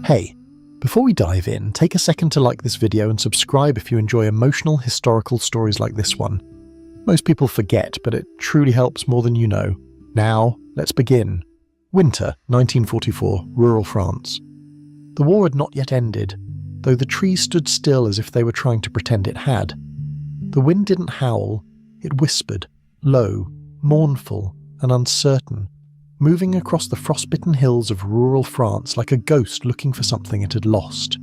Hey, before we dive in, take a second to like this video and subscribe if you enjoy emotional historical stories like this one. Most people forget, but it truly helps more than you know. Now, let's begin. Winter, 1944, rural France. The war had not yet ended, though the trees stood still as if they were trying to pretend it had. The wind didn't howl, it whispered, low, mournful, and uncertain, moving across the frostbitten hills of rural France like a ghost looking for something it had lost.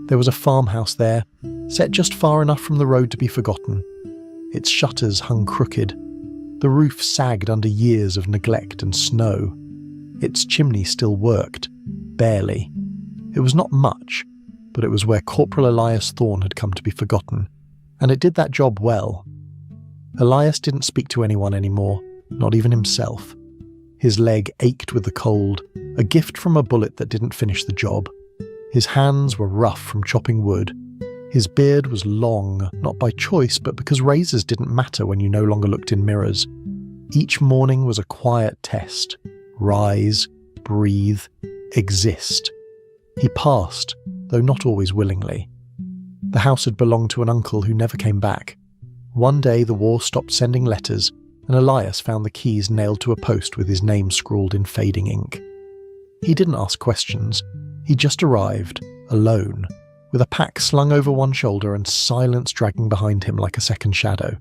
There was a farmhouse there, set just far enough from the road to be forgotten. Its shutters hung crooked. The roof sagged under years of neglect and snow. Its chimney still worked, barely. It was not much, but it was where Corporal Elias Thorne had come to be forgotten, and it did that job well. Elias didn't speak to anyone anymore, not even himself. His leg ached with the cold, a gift from a bullet that didn't finish the job. His hands were rough from chopping wood. His beard was long, not by choice, but because razors didn't matter when you no longer looked in mirrors. Each morning was a quiet test. Rise, breathe, exist. He passed, though not always willingly. The house had belonged to an uncle who never came back. One day the war stopped sending letters, and Elias found the keys nailed to a post with his name scrawled in fading ink. He didn't ask questions. He just arrived, alone, with a pack slung over one shoulder and silence dragging behind him like a second shadow.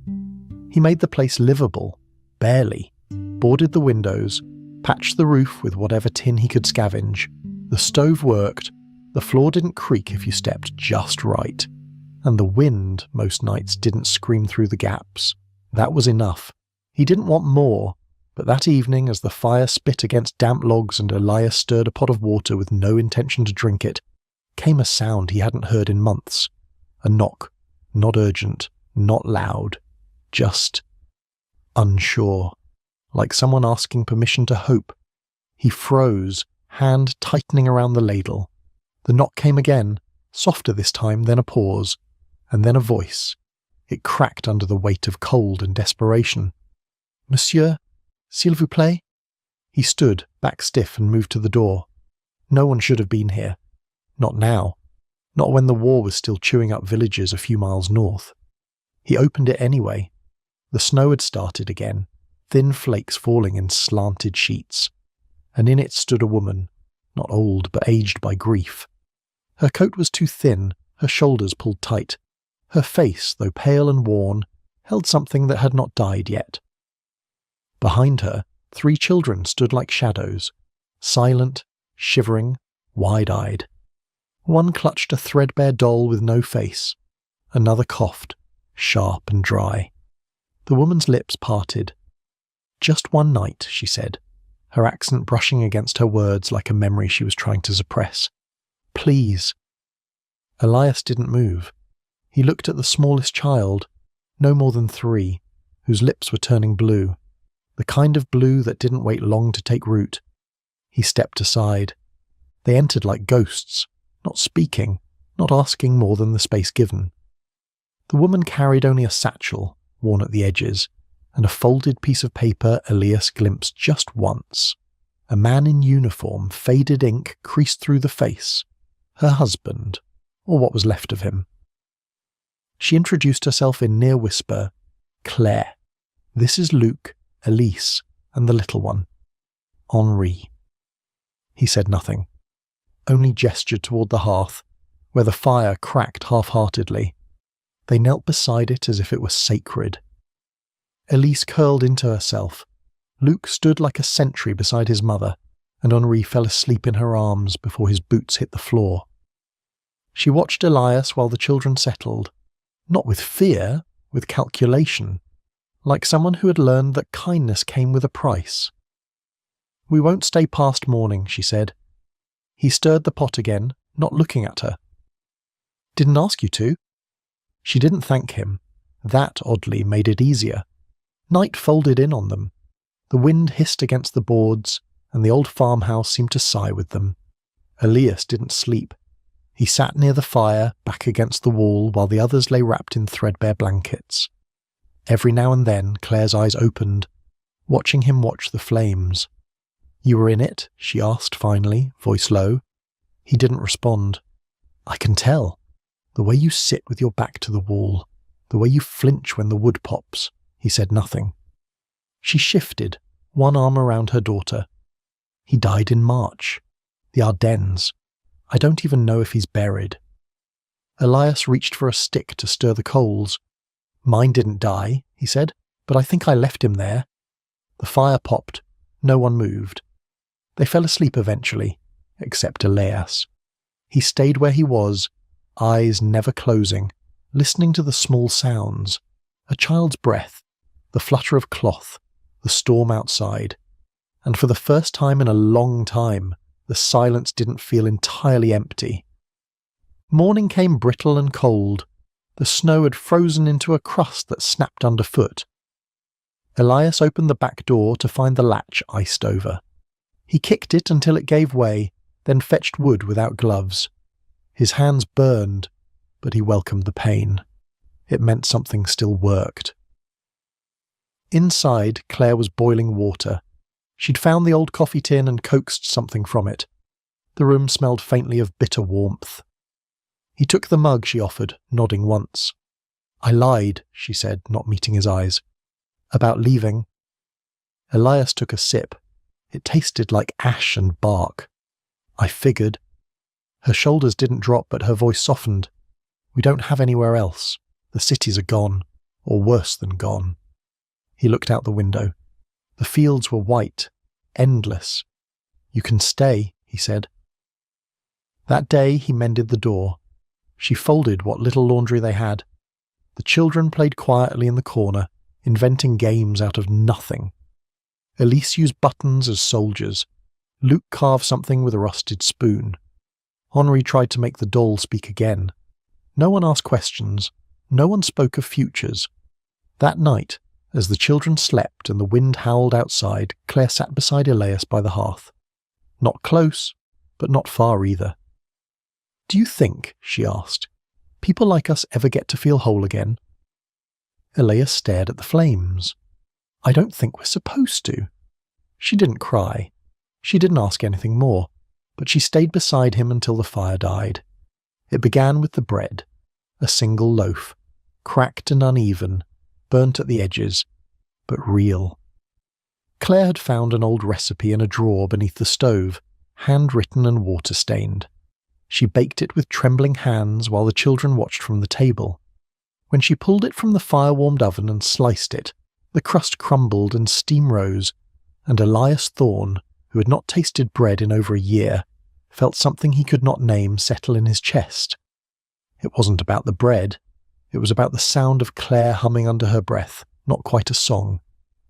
He made the place livable, barely, boarded the windows, patched the roof with whatever tin he could scavenge. The stove worked, the floor didn't creak if you stepped just right, and the wind, most nights, didn't scream through the gaps. That was enough. He didn't want more, but that evening, as the fire spit against damp logs and Elias stirred a pot of water with no intention to drink it, came a sound he hadn't heard in months. A knock, not urgent, not loud, just unsure, like someone asking permission to hope. He froze, hand tightening around the ladle. The knock came again, softer this time, then a pause, and then a voice. It cracked under the weight of cold and desperation. "Monsieur, s'il vous plaît?" He stood, back stiff, and moved to the door. No one should have been here. Not now. Not when the war was still chewing up villages a few miles north. He opened it anyway. The snow had started again, thin flakes falling in slanted sheets, and in it stood a woman, not old but aged by grief. Her coat was too thin, her shoulders pulled tight. Her face, though pale and worn, held something that had not died yet. Behind her, 3 children stood like shadows, silent, shivering, wide-eyed. One clutched a threadbare doll with no face. Another coughed, sharp and dry. The woman's lips parted. "Just one night," she said, her accent brushing against her words like a memory she was trying to suppress. "Please." Elias didn't move. He looked at the smallest child, no more than 3, whose lips were turning blue, the kind of blue that didn't wait long to take root. He stepped aside. They entered like ghosts, not speaking, not asking more than the space given. The woman carried only a satchel, worn at the edges, and a folded piece of paper Elias glimpsed just once. A man in uniform, faded ink creased through the face. Her husband, or what was left of him. She introduced herself in near whisper. "Claire. This is Luc, Elise, and the little one. Henri." He said nothing, only gestured toward the hearth, where the fire cracked half-heartedly. They knelt beside it as if it were sacred. Elise curled into herself. Luc stood like a sentry beside his mother, and Henri fell asleep in her arms before his boots hit the floor. She watched Elias while the children settled, not with fear, with calculation, like someone who had learned that kindness came with a price. "We won't stay past morning," she said. He stirred the pot again, not looking at her. "Didn't ask you to." She didn't thank him. That, oddly, made it easier. Night folded in on them. The wind hissed against the boards, and the old farmhouse seemed to sigh with them. Elias didn't sleep. He sat near the fire, back against the wall, while the others lay wrapped in threadbare blankets. Every now and then Claire's eyes opened, watching him watch the flames. "You were in it?" she asked finally, voice low. He didn't respond. "I can tell. The way you sit with your back to the wall, the way you flinch when the wood pops." He said nothing. She shifted, one arm around her daughter. "He died in March. The Ardennes. I don't even know if he's buried." Elias reached for a stick to stir the coals. "Mine didn't die," he said, "but I think I left him there." The fire popped. No one moved. They fell asleep eventually, except Elias. He stayed where he was, eyes never closing, listening to the small sounds, a child's breath, the flutter of cloth, the storm outside. And for the first time in a long time, the silence didn't feel entirely empty. Morning came brittle and cold. The snow had frozen into a crust that snapped underfoot. Elias opened the back door to find the latch iced over. He kicked it until it gave way, then fetched wood without gloves. His hands burned, but he welcomed the pain. It meant something still worked. Inside, Claire was boiling water. She'd found the old coffee tin and coaxed something from it. The room smelled faintly of bitter warmth. He took the mug she offered, nodding once. "I lied," she said, not meeting his eyes. "About leaving." Elias took a sip. It tasted like ash and bark. "I figured." Her shoulders didn't drop, but her voice softened. "We don't have anywhere else. The cities are gone, or worse than gone." He looked out the window. The fields were white, endless. "You can stay," he said. That day he mended the door. She folded what little laundry they had. The children played quietly in the corner, inventing games out of nothing. Elise used buttons as soldiers. Luke carved something with a rusted spoon. Henri tried to make the doll speak again. No one asked questions. No one spoke of futures. That night, as the children slept and the wind howled outside, Claire sat beside Elias by the hearth. Not close, but not far either. "Do you think," she asked, "people like us ever get to feel whole again?" Elias stared at the flames. "I don't think we're supposed to." She didn't cry. She didn't ask anything more, but she stayed beside him until the fire died. It began with the bread, a single loaf, cracked and uneven, burnt at the edges, but real. Claire had found an old recipe in a drawer beneath the stove, handwritten and water-stained. She baked it with trembling hands while the children watched from the table. When she pulled it from the fire-warmed oven and sliced it, the crust crumbled and steam rose, and Elias Thorne, who had not tasted bread in over a year, felt something he could not name settle in his chest. It wasn't about the bread. It was about the sound of Claire humming under her breath, not quite a song.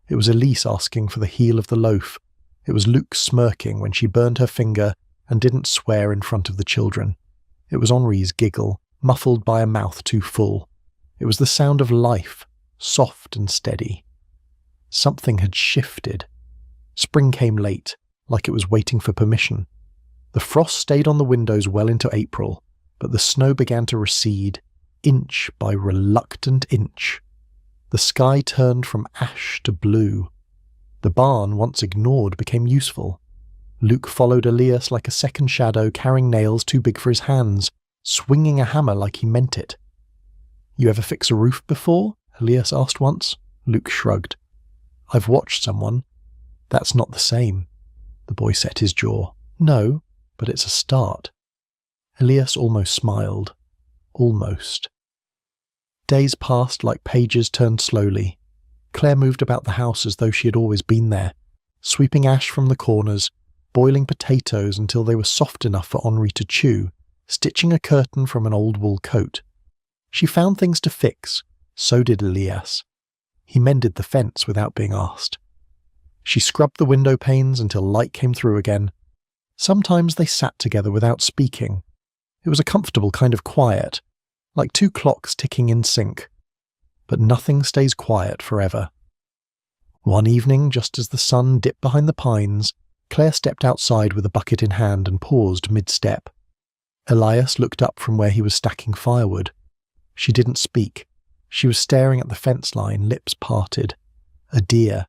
It was Elise asking for the heel of the loaf. It was Luke smirking when she burned her finger and didn't swear in front of the children. It was Henri's giggle, muffled by a mouth too full. It was the sound of life, soft and steady. Something had shifted. Spring came late, like it was waiting for permission. The frost stayed on the windows well into April, but the snow began to recede, inch by reluctant inch. The sky turned from ash to blue. The barn, once ignored, became useful. Luke followed Elias like a second shadow, carrying nails too big for his hands, swinging a hammer like he meant it. "You ever fix a roof before?" Elias asked once. Luke shrugged. "I've watched someone." "That's not the same." The boy set his jaw. "No, but it's a start." Elias almost smiled. Almost. Days passed like pages turned slowly. Claire moved about the house as though she had always been there, sweeping ash from the corners, boiling potatoes until they were soft enough for Henri to chew, stitching a curtain from an old wool coat. She found things to fix. So did Elias. He mended the fence without being asked. She scrubbed the window panes until light came through again. Sometimes they sat together without speaking. It was a comfortable kind of quiet, like two clocks ticking in sync. But nothing stays quiet forever. One evening, just as the sun dipped behind the pines, Claire stepped outside with a bucket in hand and paused mid-step. Elias looked up from where he was stacking firewood. She didn't speak. She was staring at the fence line, lips parted. A deer.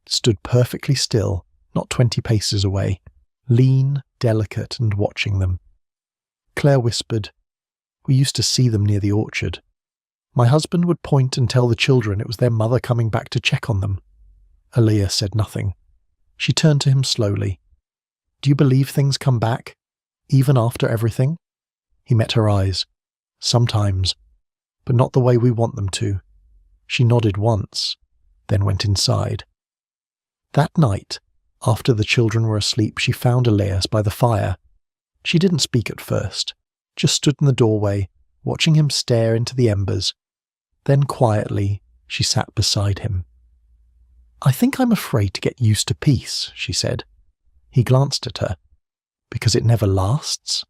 Stood perfectly still, not 20 paces away, lean, delicate, and watching them. Claire whispered, "We used to see them near the orchard. My husband would point and tell the children it was their mother coming back to check on them." Aaliyah said nothing. She turned to him slowly. "Do you believe things come back, even after everything?" He met her eyes. "Sometimes, but not the way we want them to." She nodded once, then went inside. That night, after the children were asleep, she found Elias by the fire. She didn't speak at first, just stood in the doorway, watching him stare into the embers. Then quietly, she sat beside him. "I think I'm afraid to get used to peace," she said. He glanced at her. "Because it never lasts?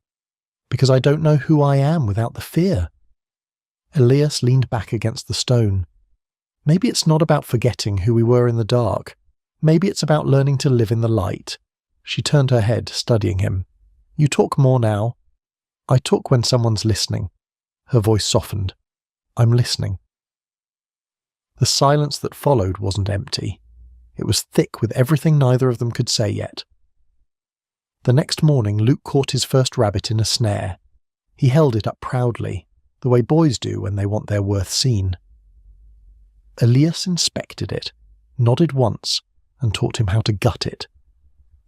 Because I don't know who I am without the fear?" Elias leaned back against the stone. "Maybe it's not about forgetting who we were in the dark. Maybe it's about learning to live in the light." She turned her head, studying him. "You talk more now." "I talk when someone's listening." Her voice softened. "I'm listening." The silence that followed wasn't empty. It was thick with everything neither of them could say yet. The next morning, Luke caught his first rabbit in a snare. He held it up proudly, the way boys do when they want their worth seen. Elias inspected it, nodded once, and taught him how to gut it.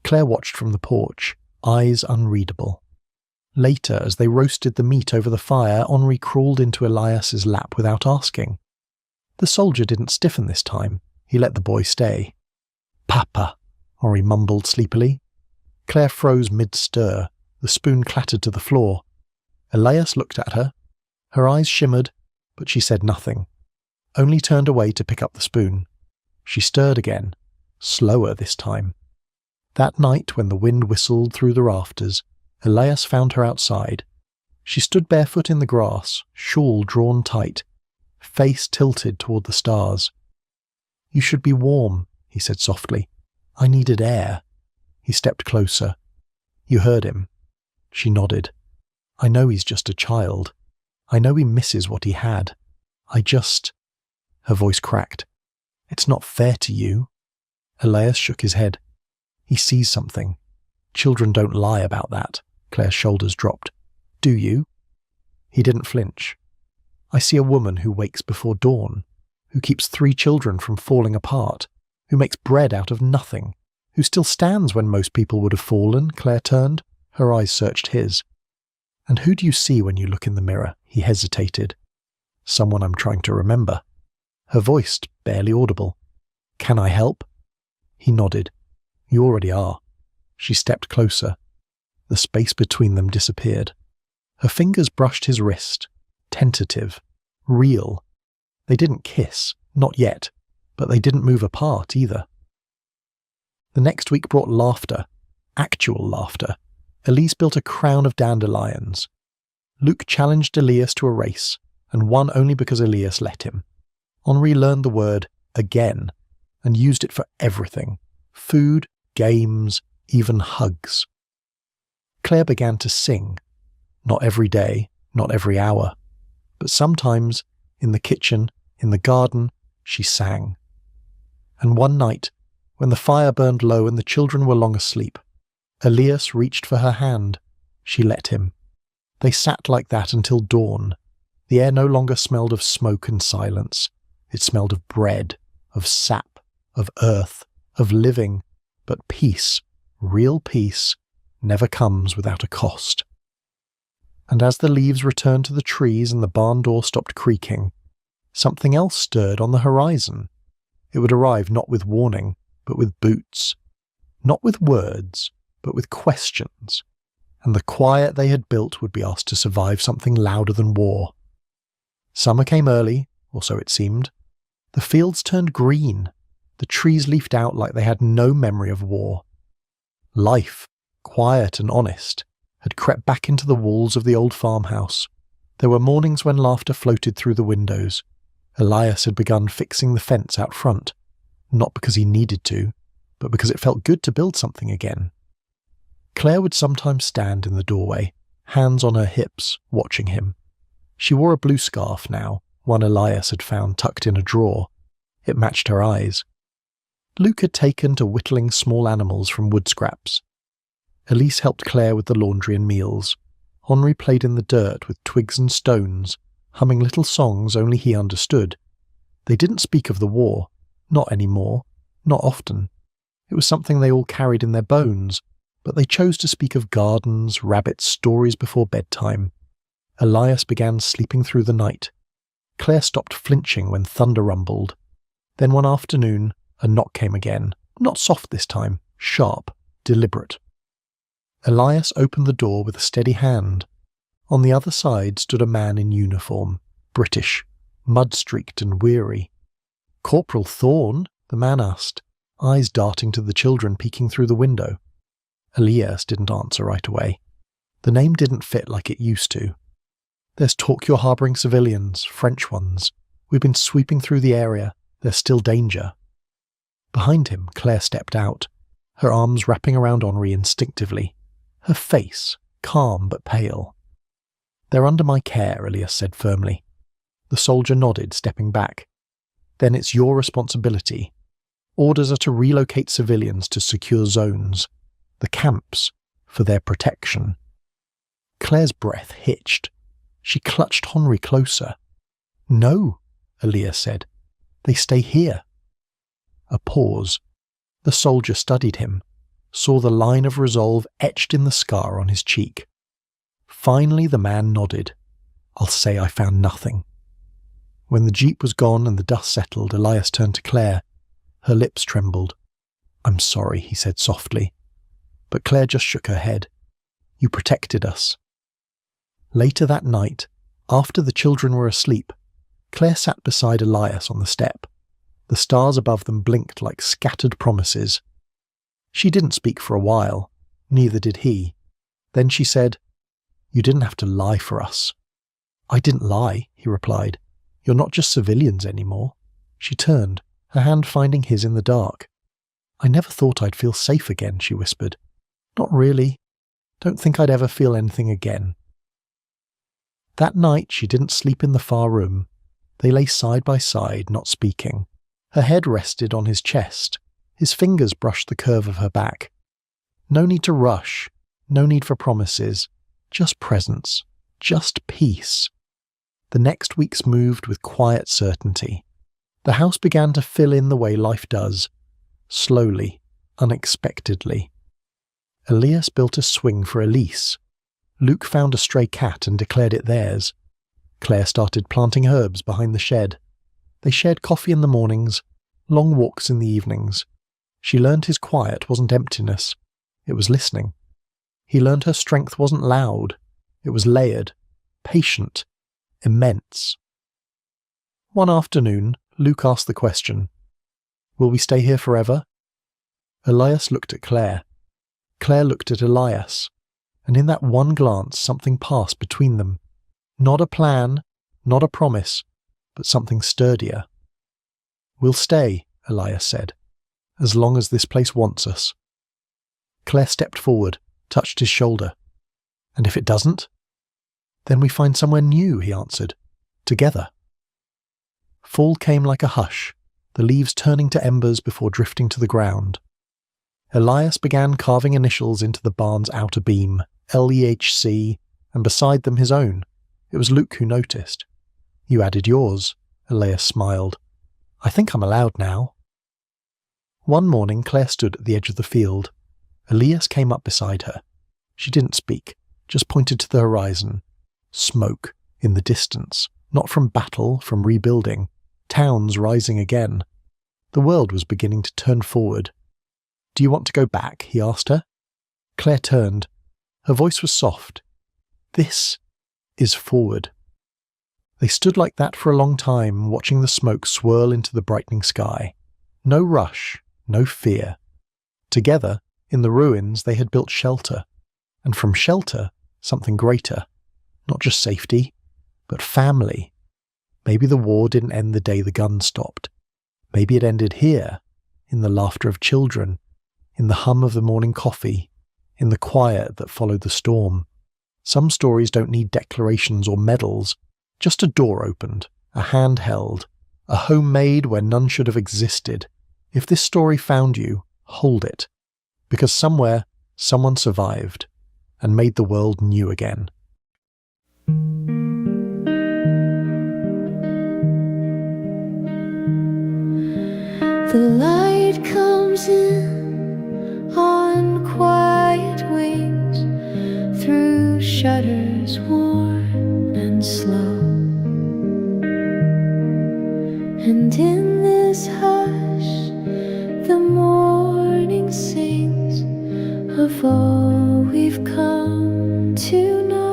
Claire watched from the porch, eyes unreadable. Later, as they roasted the meat over the fire, Henri crawled into Elias's lap without asking. The soldier didn't stiffen this time. He let the boy stay. "Papa," Henri mumbled sleepily. Claire froze mid-stir. The spoon clattered to the floor. Elias looked at her. Her eyes shimmered, but she said nothing, only turned away to pick up the spoon. She stirred again, slower this time. That night, when the wind whistled through the rafters, Elias found her outside. She stood barefoot in the grass, shawl drawn tight, face tilted toward the stars. "You should be warm," he said softly. "I needed air." He stepped closer. "You heard him." She nodded. "I know he's just a child. I know he misses what he had. I just—" Her voice cracked. "It's not fair to you." Elias shook his head. "He sees something. Children don't lie about that." Claire's shoulders dropped. "Do you?" He didn't flinch. "I see a woman who wakes before dawn, who keeps 3 children from falling apart, who makes bread out of nothing, who still stands when most people would have fallen." Claire turned. Her eyes searched his. "And who do you see when you look in the mirror?" He hesitated. "Someone I'm trying to remember." Her voice barely audible. "Can I help?" He nodded. "You already are." She stepped closer. The space between them disappeared. Her fingers brushed his wrist. Tentative. Real. They didn't kiss, not yet, but they didn't move apart either. The next week brought laughter. Actual laughter. Elise built a crown of dandelions. Luke challenged Elias to a race, and won only because Elias let him. Henri learned the word again, and used it for everything. Food, games, even hugs. Claire began to sing. Not every day, not every hour. But sometimes, in the kitchen, in the garden, she sang. And one night, when the fire burned low and the children were long asleep, Elias reached for her hand. She let him. They sat like that until dawn. The air no longer smelled of smoke and silence. It smelled of bread, of sap, of earth, of living. But peace, real peace, never comes without a cost. And as the leaves returned to the trees and the barn door stopped creaking, something else stirred on the horizon. It would arrive not with warning, but with boots. Not with words, but with questions. And the quiet they had built would be asked to survive something louder than war. Summer came early, or so it seemed. The fields turned green. The trees leafed out like they had no memory of war. Life, quiet and honest, had crept back into the walls of the old farmhouse. There were mornings when laughter floated through the windows. Elias had begun fixing the fence out front, not because he needed to, but because it felt good to build something again. Claire would sometimes stand in the doorway, hands on her hips, watching him. She wore a blue scarf now, one Elias had found tucked in a drawer. It matched her eyes. Luke had taken to whittling small animals from wood scraps. Elise helped Claire with the laundry and meals. Henri played in the dirt with twigs and stones, humming little songs only he understood. They didn't speak of the war, not anymore, not often. It was something they all carried in their bones, but they chose to speak of gardens, rabbits, stories before bedtime. Elias began sleeping through the night. Claire stopped flinching when thunder rumbled. Then one afternoon, a knock came again, not soft this time, sharp, deliberate. Elias opened the door with a steady hand. On the other side stood a man in uniform, British, mud-streaked and weary. "Corporal Thorne?" the man asked, eyes darting to the children peeking through the window. Elias didn't answer right away. The name didn't fit like it used to. "There's talk you're harbouring civilians, French ones. We've been sweeping through the area. There's still danger." Behind him, Claire stepped out, her arms wrapping around Henri instinctively, her face calm but pale. "They're under my care," Elias said firmly. The soldier nodded, stepping back. "Then it's your responsibility. Orders are to relocate civilians to secure zones, the camps, for their protection." Claire's breath hitched. She clutched Henri closer. "No," Elias said. "They stay here." A pause. The soldier studied him, saw the line of resolve etched in the scar on his cheek. Finally the man nodded. "I'll say I found nothing." When the jeep was gone and the dust settled, Elias turned to Claire. Her lips trembled. "I'm sorry," he said softly. But Claire just shook her head. "You protected us." Later that night, after the children were asleep, Claire sat beside Elias on the step. The stars above them blinked like scattered promises. She didn't speak for a while, neither did he. Then she said, "You didn't have to lie for us." "I didn't lie," he replied. "You're not just civilians anymore." She turned, her hand finding his in the dark. "I never thought I'd feel safe again," she whispered. "Not really. Don't think I'd ever feel anything again." That night she didn't sleep in the far room. They lay side by side, not speaking. Her head rested on his chest. His fingers brushed the curve of her back. No need to rush, no need for promises, just presence, just peace. The next weeks moved with quiet certainty. The house began to fill in the way life does, slowly, unexpectedly. Elias built a swing for Elise. Luke found a stray cat and declared it theirs. Claire started planting herbs behind the shed. They shared coffee in the mornings, long walks in the evenings. She learned his quiet wasn't emptiness, it was listening. He learned her strength wasn't loud, it was layered, patient, immense. One afternoon, Luke asked the question, "Will we stay here forever?" Elias looked at Claire. Claire looked at Elias, and in that one glance something passed between them. Not a plan, not a promise, but something sturdier. "We'll stay," Elias said, "as long as this place wants us." Claire stepped forward, touched his shoulder. "And if it doesn't?" "Then we find somewhere new," he answered. "Together." Fall came like a hush, the leaves turning to embers before drifting to the ground. Elias began carving initials into the barn's outer beam, LEHC, and beside them his own. It was Luke who noticed. "You added yours," Elias smiled. "I think I'm allowed now." One morning Claire stood at the edge of the field. Elias came up beside her. She didn't speak, just pointed to the horizon. Smoke, in the distance, not from battle, from rebuilding. Towns rising again. The world was beginning to turn forward. "Do you want to go back?" he asked her. Claire turned. Her voice was soft. "This is forward." They stood like that for a long time, watching the smoke swirl into the brightening sky. No rush, no fear. Together, in the ruins, they had built shelter. And from shelter, something greater. Not just safety, but family. Maybe the war didn't end the day the gun stopped. Maybe it ended here, in the laughter of children, in the hum of the morning coffee, in the quiet that followed the storm. Some stories don't need declarations or medals, just a door opened, a hand held, a home made where none should have existed. If this story found you, hold it, because somewhere, someone survived and made the world new again. The light comes in on quiet wings through shutters warm and slow, and in this hush the morning sings of all we've come to know.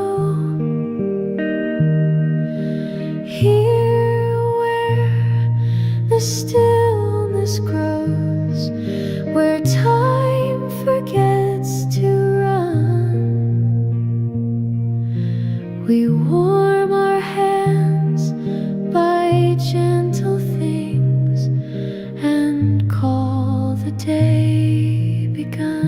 Here where the stillness grows, where time forgets to run, we warm our hands by gentle things and call the day begun.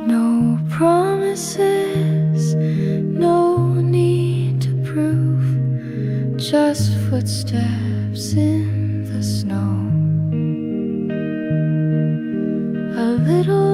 No promises, no need to prove, just footsteps in the snow. A little